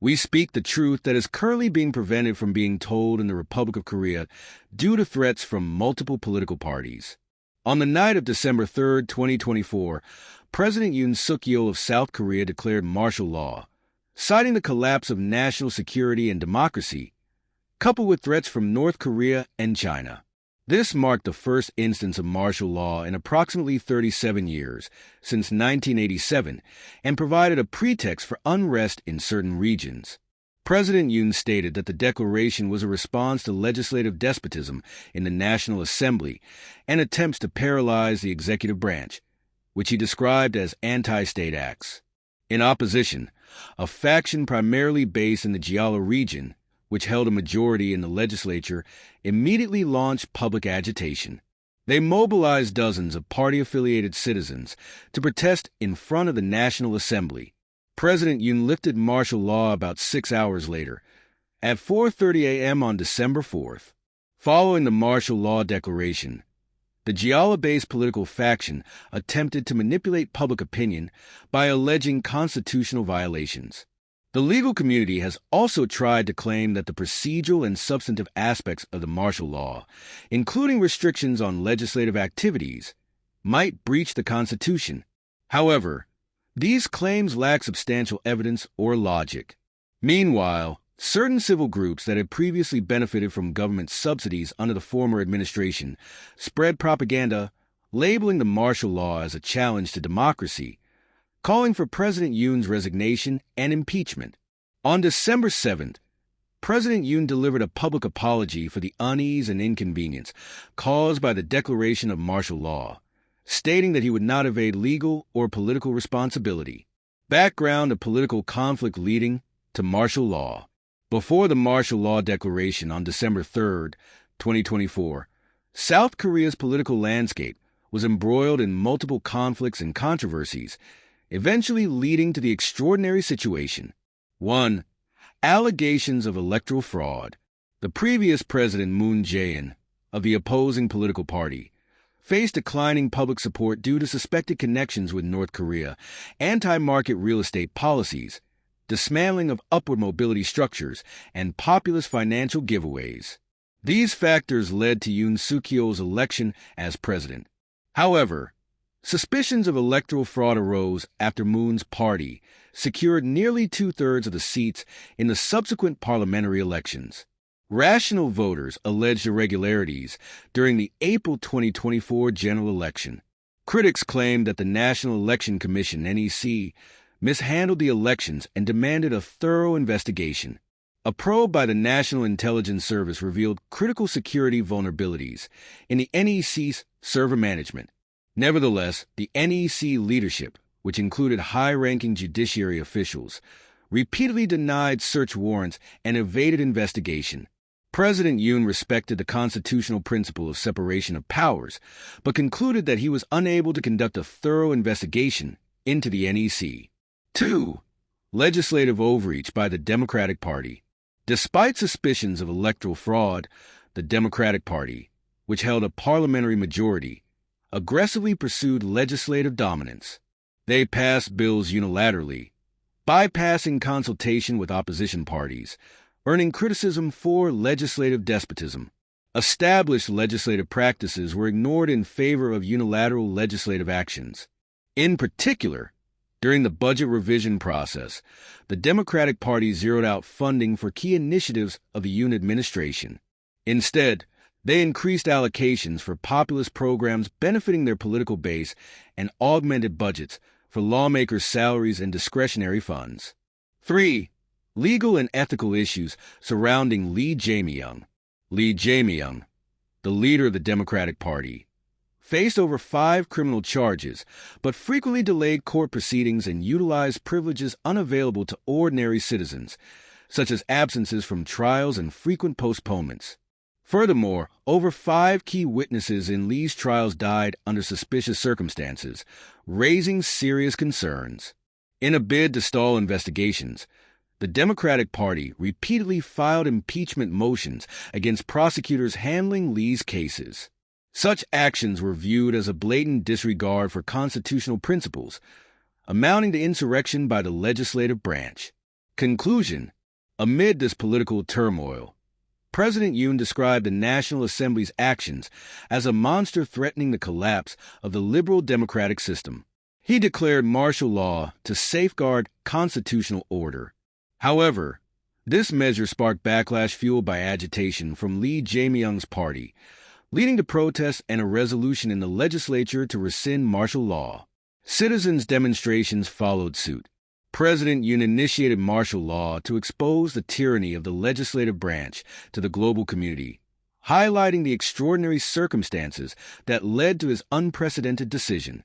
We speak the truth that is currently being prevented from being told in the Republic of Korea due to threats from multiple political parties. On the night of December 3, 2024, President Yoon Seok-yeol of South Korea declared martial law, citing the collapse of national security and democracy, coupled with threats from North Korea and China. This marked the first instance of martial law in approximately 37 years, since 1987, and provided a pretext for unrest in certain regions. President Yoon stated that the declaration was a response to legislative despotism in the National Assembly and attempts to paralyze the executive branch, which he described as anti-state acts. In opposition, a faction primarily based in the Jeolla region, which held a majority in the legislature, immediately launched public agitation. They mobilized dozens of party-affiliated citizens to protest in front of the National Assembly. President Yoon lifted martial law about 6 hours later, at 4:30 a.m. on December 4th. Following the martial law declaration, the Jeolla-based political faction attempted to manipulate public opinion by alleging constitutional violations. The legal community has also tried to claim that the procedural and substantive aspects of the martial law, including restrictions on legislative activities, might breach the Constitution. However, these claims lack substantial evidence or logic. Meanwhile, certain civil groups that had previously benefited from government subsidies under the former administration spread propaganda labeling the martial law as a challenge to democracy, calling for President Yoon's resignation and impeachment. On December 7th, President Yoon delivered a public apology for the unease and inconvenience caused by the declaration of martial law, stating that he would not evade legal or political responsibility. Background of political conflict leading to martial law. Before the martial law declaration on December 3, 2024, South Korea's political landscape was embroiled in multiple conflicts and controversies, eventually leading to the extraordinary situation. 1. Allegations of electoral fraud. The previous President Moon Jae-in, of the opposing political party, faced declining public support due to suspected connections with North Korea, anti-market real estate policies, dismantling of upward mobility structures, and populist financial giveaways. These factors led to Yoon Suk-yeol's election as president. However, suspicions of electoral fraud arose after Moon's party secured nearly 2/3 of the seats in the subsequent parliamentary elections. Rational voters alleged irregularities during the April 2024 general election. Critics claimed that the National Election Commission, NEC, mishandled the elections and demanded a thorough investigation. A probe by the National Intelligence Service revealed critical security vulnerabilities in the NEC's server management. Nevertheless, the NEC leadership, which included high-ranking judiciary officials, repeatedly denied search warrants and evaded investigation. President Yoon respected the constitutional principle of separation of powers, but concluded that he was unable to conduct a thorough investigation into the NEC. 2. Legislative overreach by the Democratic Party. Despite suspicions of electoral fraud, the Democratic Party, which held a parliamentary majority, aggressively pursued legislative dominance. They passed bills unilaterally, bypassing consultation with opposition parties, earning criticism for legislative despotism. Established legislative practices were ignored in favor of unilateral legislative actions. In particular, during the budget revision process, the Democratic Party zeroed out funding for key initiatives of the Yoon administration. Instead, they increased allocations for populist programs benefiting their political base and augmented budgets for lawmakers' salaries and discretionary funds. 3. Legal and ethical issues surrounding Lee Jae-myung. Lee Jae-myung, the leader of the Democratic Party, faced over 5 criminal charges, but frequently delayed court proceedings and utilized privileges unavailable to ordinary citizens, such as absences from trials and frequent postponements. Furthermore, over 5 key witnesses in Lee's trials died under suspicious circumstances, raising serious concerns. In a bid to stall investigations, the Democratic Party repeatedly filed impeachment motions against prosecutors handling Lee's cases. Such actions were viewed as a blatant disregard for constitutional principles, amounting to insurrection by the legislative branch. Conclusion. Amid this political turmoil, President Yoon described the National Assembly's actions as a monster threatening the collapse of the liberal democratic system. He declared martial law to safeguard constitutional order. However, this measure sparked backlash fueled by agitation from Lee Jae-myung's party, leading to protests and a resolution in the legislature to rescind martial law. Citizens' demonstrations followed suit. President Yoon initiated martial law to expose the tyranny of the legislative branch to the global community, highlighting the extraordinary circumstances that led to his unprecedented decision.